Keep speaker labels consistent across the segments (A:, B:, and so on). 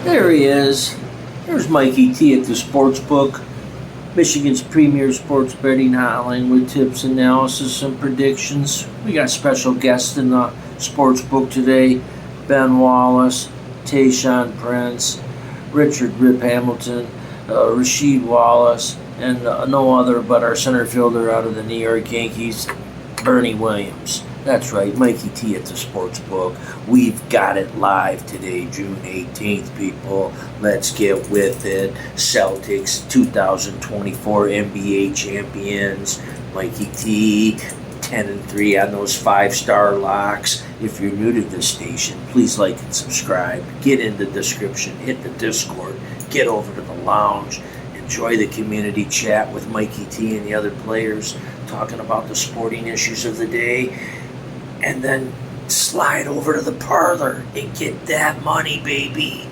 A: There he is. There's Mikey T at the Sportsbook, Michigan's premier sports betting hotline with tips, analysis, and predictions. We got special guests in the Sportsbook today: Ben Wallace, Tayshaun Prince, Richard Rip Hamilton, Rasheed Wallace, and no other but our center fielder out of the New York Yankees, Bernie Williams. That's right, Mikey T at the Sportsbook. We've got it live today, June 18th, people. Let's get with it. Celtics 2024 NBA champions. Mikey T, 10-3 on those 5-star locks. If you're new to this station, please like and subscribe. Get in the description, hit the Discord, get over to the lounge. Enjoy the community chat with Mikey T and the other players talking about the sporting issues of the day. And then slide over to the parlor and get that money, baby.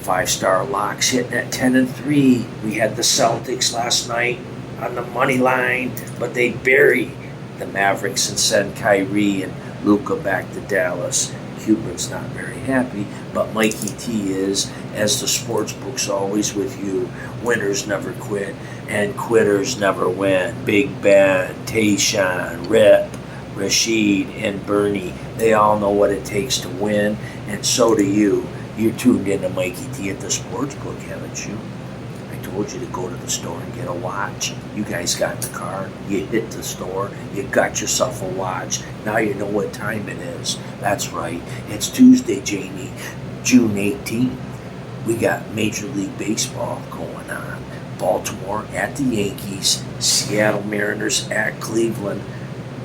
A: 5-star locks hitting at 10-3. We had the Celtics last night on the money line, but they buried the Mavericks and send Kyrie and Luka back to Dallas. Cuban's not very happy, but Mikey T is, as the Sportsbook's always with you. Winners never quit, and quitters never win. Big Ben, Tayshaun, Rip, Rasheed, and Bernie, they all know what it takes to win, and so do you. You're tuned into Mikey T at the Sportsbook, haven't you? I told you to go to the store and get a watch. You guys got in the car, you hit the store, you got yourself a watch. Now you know what time it is. That's right, it's Tuesday, Jamie, June 18th. We got Major League Baseball going on. Baltimore at the Yankees, Seattle Mariners at Cleveland,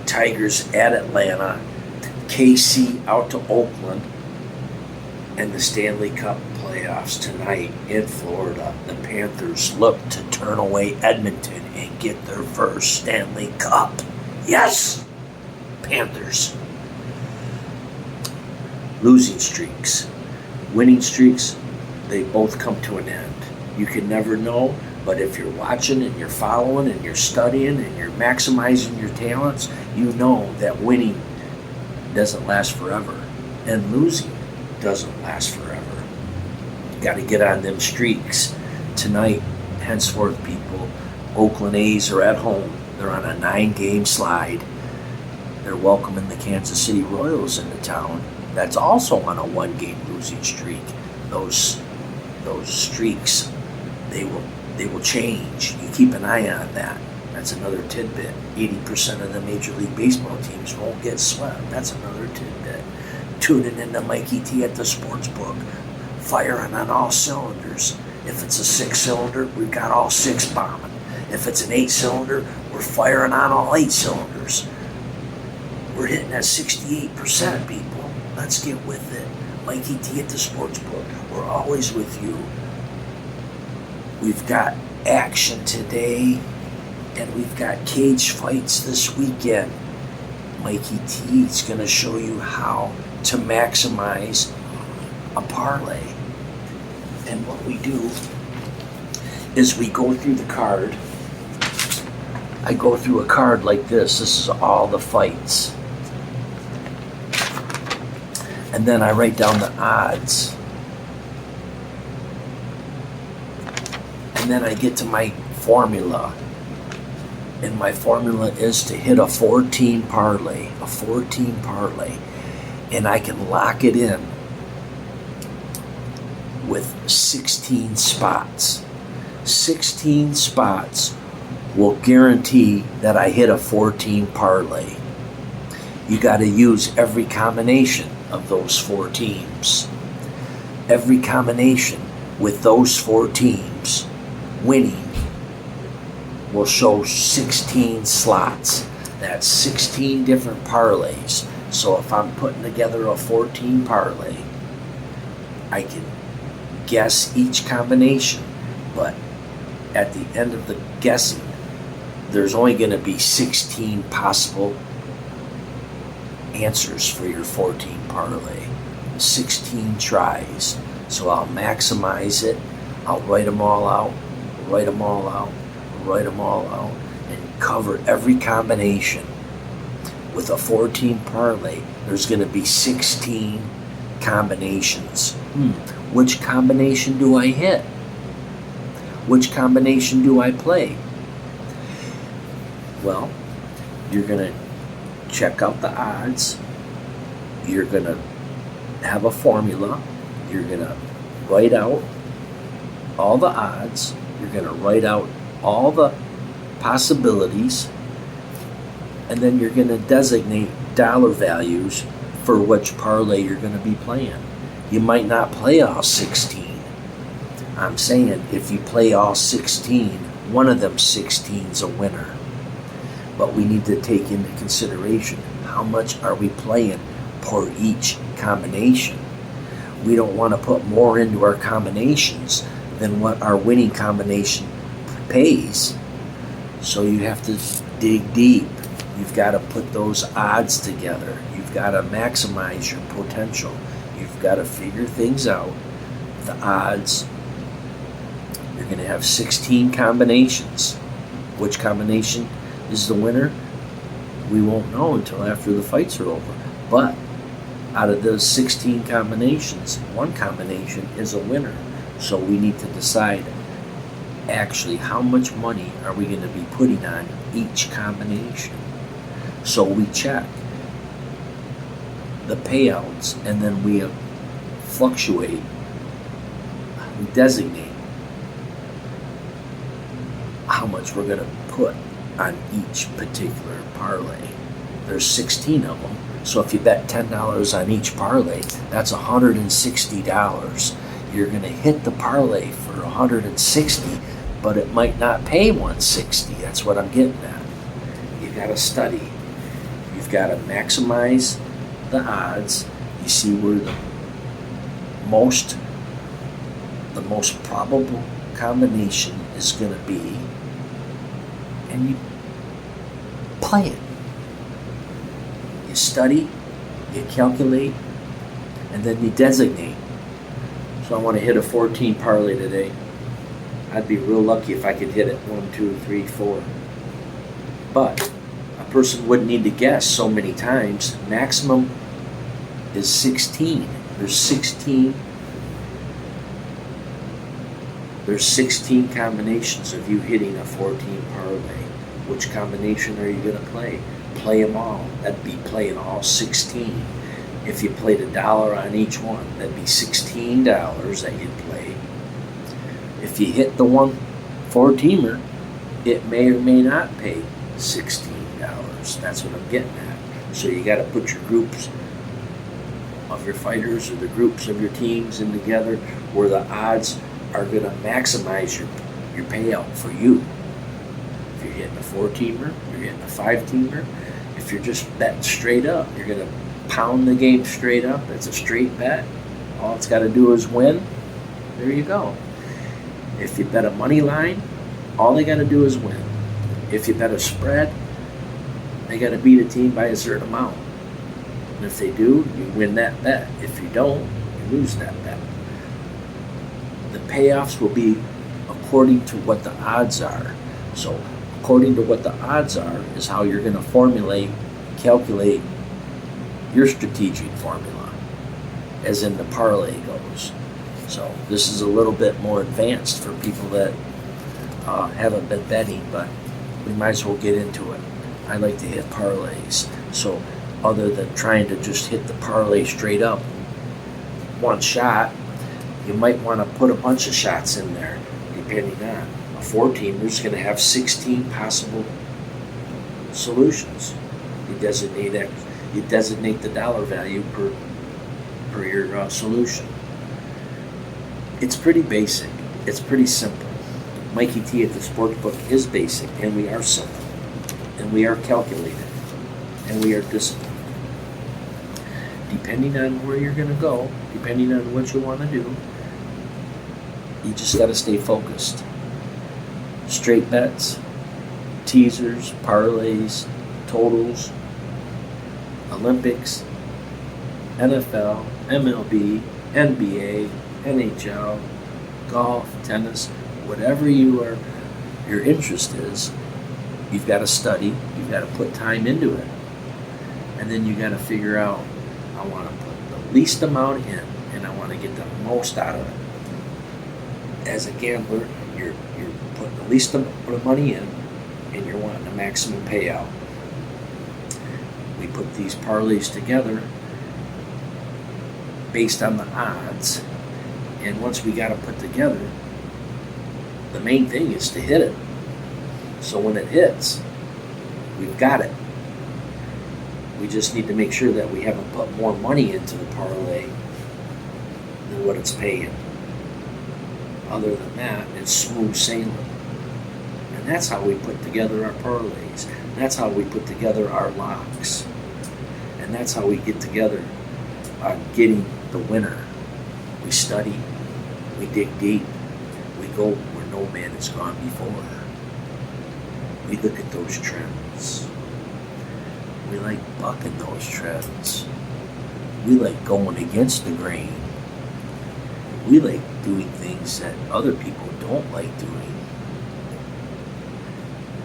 A: Tigers at Atlanta, KC out to Oakland, and the Stanley Cup playoffs tonight in Florida. The Panthers look to turn away Edmonton and get their first Stanley Cup. Yes! Panthers. Losing streaks, winning streaks, they both come to an end. You can never know, but if you're watching and you're following and you're studying and you're maximizing your talents, you know that winning doesn't last forever and losing doesn't last forever. You got to get on them streaks. Tonight, henceforth, people, Oakland A's are at home. They're on a 9-game slide. They're welcoming the Kansas City Royals into town. That's also on a 1-game losing streak. Those streaks, they will change. You keep an eye on that. That's another tidbit. 80% of the Major League Baseball teams won't get swept. That's another tidbit. Tuning into Mikey T at the Sportsbook. Firing on all cylinders. If it's a 6-cylinder, we've got all 6 bombing. If it's an 8-cylinder, we're firing on all 8 cylinders. We're hitting at 68%, people. Let's get with it. Mikey T at the Sportsbook. We're always with you. We've got action today, and we've got cage fights this weekend. Mikey T is going to show you how to maximize a parlay. And what we do is we go through the card. I go through a card like this. This is all the fights. And then I write down the odds. And then I get to my formula. And my formula is to hit a 14 parlay. A 14 parlay. And I can lock it in with 16 spots. 16 spots will guarantee that I hit a 14 parlay. You got to use every combination of those 4 teams. Every combination with those 4 teams winning will show 16 slots. That's 16 different parlays. So if I'm putting together a 14 parlay, I can guess each combination, but at the end of the guessing, there's only going to be 16 possible answers for your 14 parlay. 16 tries. So I'll maximize it. I'll write them all out, write them all out, write them all out, and cover every combination. With a 14 parlay, there's going to be 16 combinations. Which combination do I hit? Which combination do I play? Well, you're going to check out the odds. You're going to have a formula. You're going to write out all the odds. You're going to write out all the possibilities. And then you're going to designate dollar values for which parlay you're going to be playing. You might not play all 16. I'm saying if you play all 16, one of them 16's a winner. But we need to take into consideration how much are we playing per each combination. We don't want to put more into our combinations than what our winning combination pays. So you have to dig deep. You've got to put those odds together. You've got to maximize your potential. You've got to figure things out. The odds. You're going to have 16 combinations. Which combination is the winner? We won't know until after the fights are over. But out of those 16 combinations, one combination is a winner. So we need to decide actually how much money are we going to be putting on each combination. So we check the payouts and then we fluctuate, we designate how much we're going to put on each particular parlay. There's 16 of them. So if you bet $10 on each parlay, that's $160. You're going to hit the parlay for $160, but it might not pay $160. That's what I'm getting at. You got to study. You've got to maximize the odds. You see where the most probable combination is going to be, and you play it. You study, you calculate, and then you designate. So I want to hit a 14 parlay today. I'd be real lucky if I could hit it 1, 2, 3, 4. But a person wouldn't need to guess so many times. Maximum is 16. There's 16 combinations of you hitting a 14 parlay. Which combination are you going to play? Play them all. That'd be playing all 16. If you played $1 on each one, that'd be $16 that you'd play. If you hit the one 4-teamer, it may or may not pay $16. That's what I'm getting at. So you got to put your groups of your fighters or the groups of your teams in together where the odds are going to maximize your payout for you. If you're hitting a 4-teamer, you're hitting a 5-teamer. If you're just betting straight up, you're going to pound the game straight up. It's a straight bet. All it's got to do is win. There you go. If you bet a money line, all they got to do is win. If you bet a spread, they got to beat a team by a certain amount. And if they do, you win that bet. If you don't, you lose that bet. The payoffs will be according to what the odds are. So according to what the odds are is how you're going to calculate your strategic formula, as in the parlay goes. So this is a little bit more advanced for people that haven't been betting, but we might as well get into it. I like to hit parlays. So other than trying to just hit the parlay straight up, one shot, you might want to put a bunch of shots in there, depending on. A 4-teamer is going to have 16 possible solutions. You designate the dollar value per your solution. It's pretty basic. It's pretty simple. Mikey T at the Sportsbook is basic, and we are simple, and we are calculated, and we are disciplined. Depending on where you're going to go, depending on what you want to do, you just got to stay focused. Straight bets, teasers, parlays, totals, Olympics, NFL, MLB, NBA, NHL, golf, tennis, whatever your interest is, you've got to study, you've got to put time into it. And then you got to figure out, I want to put the least amount in, and I want to to get the most out of it. As a gambler, you're putting the least amount of money in, and you're wanting the maximum payout. We put these parlays together based on the odds, and once we got them put together, the main thing is to hit it. So when it hits, we've got it. We just need to make sure that we haven't put more money into the parlay than what it's paying. Other than that, it's smooth sailing. And that's how we put together our parlays. That's how we put together our locks. And that's how we get together on getting the winner. We study, we dig deep, we go where no man has gone before. We look at those trends. We like bucking those trends. We like going against the grain. We like doing things that other people don't like doing.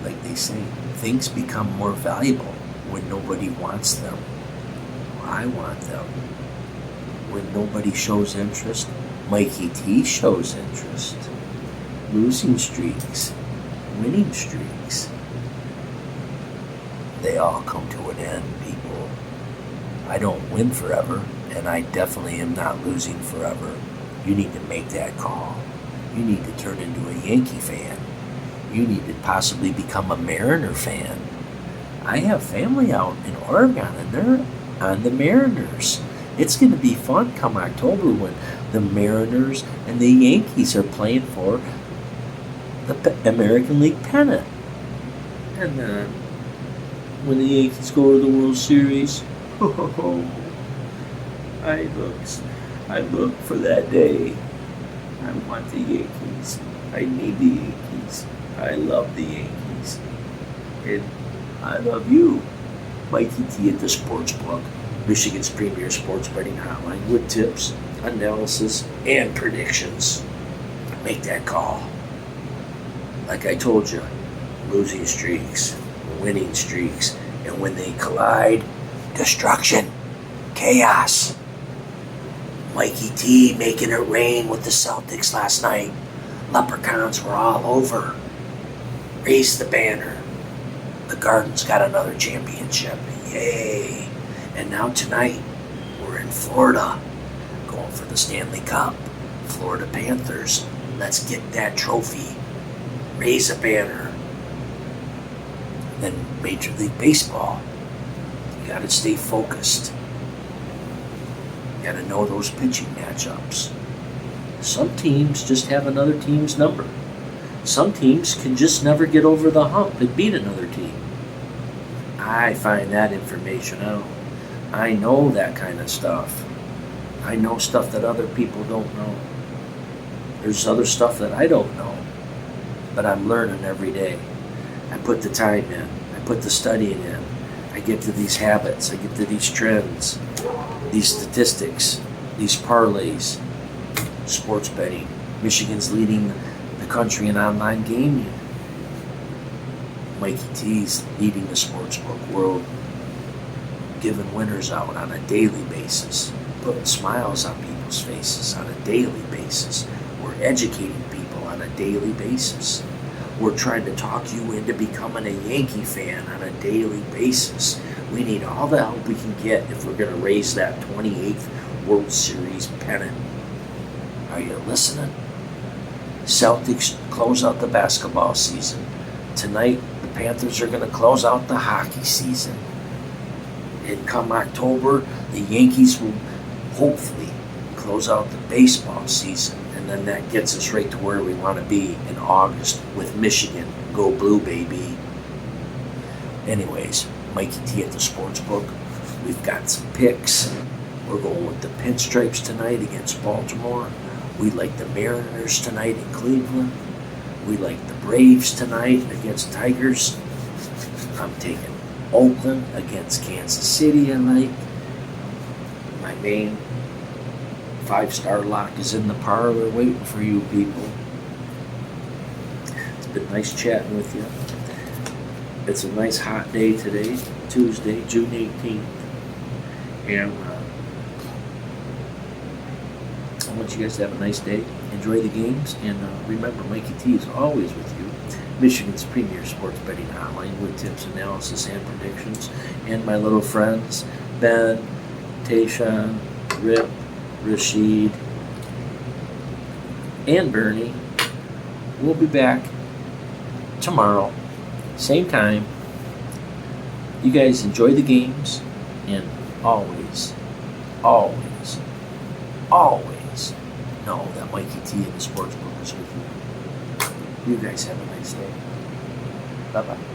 A: Like they say, things become more valuable when nobody wants them. I want them. When nobody shows interest, Mikey T shows interest. Losing streaks, winning streaks, they all come to an end, people. I don't win forever, and I definitely am not losing forever. You need to make that call. You need to turn into a Yankee fan. You need to possibly become a Mariner fan. I have family out in Oregon, and they're on the Mariners. It's going to be fun come October when the Mariners and the Yankees are playing for the American League pennant. And then when the Yankees go to the World Series, I look for that day. I want the Yankees. I need the Yankees. I love the Yankees. And I love you. Mikey T at the Sportsbook, Michigan's premier sports betting hotline with tips, analysis, and predictions. Make that call. Like I told you, losing streaks, winning streaks, and when they collide, destruction, chaos. Mikey T making it rain with the Celtics last night. Leprechauns were all over. Raise the banner. The Garden's got another championship. Yay. And now tonight, we're in Florida, going for the Stanley Cup. Florida Panthers. Let's get that trophy. Raise a banner. Then Major League Baseball. You gotta stay focused. You gotta know those pitching matchups. Some teams just have another team's number. Some teams can just never get over the hump and beat another team. I find that information out. I know that kind of stuff. I know stuff that other people don't know. There's other stuff that I don't know. But I'm learning every day. I put the time in. I put the studying in. I get to these habits. I get to these trends, these statistics, these parlays, sports betting. Michigan's leading the country in online gaming. Mikey T's leading the sportsbook world, giving winners out on a daily basis, putting smiles on people's faces on a daily basis. We're educating people on a daily basis. We're trying to talk you into becoming a Yankee fan on a daily basis. We need all the help we can get if we're going to raise that 28th World Series pennant. Are you listening? Celtics close out the basketball season. Tonight, the Panthers are going to close out the hockey season. And come October, the Yankees will hopefully close out the baseball season. And then that gets us right to where we want to be in August with Michigan. Go Blue, baby. Anyways, Mikey T at the Sportsbook. We've got some picks. We're going with the Pinstripes tonight against Baltimore. We like the Mariners tonight in Cleveland. We like the Braves tonight against Tigers. I'm taking Oakland against Kansas City. I like. My main 5-star lock is in the parlor waiting for you people. It's been nice chatting with you. It's a nice hot day today, Tuesday, June 18th. And I want you guys to have a nice day. Enjoy the games, and remember, Mikey T is always with you. Michigan's premier sports betting hotline with tips, analysis, and predictions. And my little friends, Ben, Tayshawn, Rip, Rashid, and Bernie. We'll be back tomorrow, same time. You guys enjoy the games, and always, always, always know that Mikey T and the Sportsbook is with you. You guys have a nice day. Bye-bye.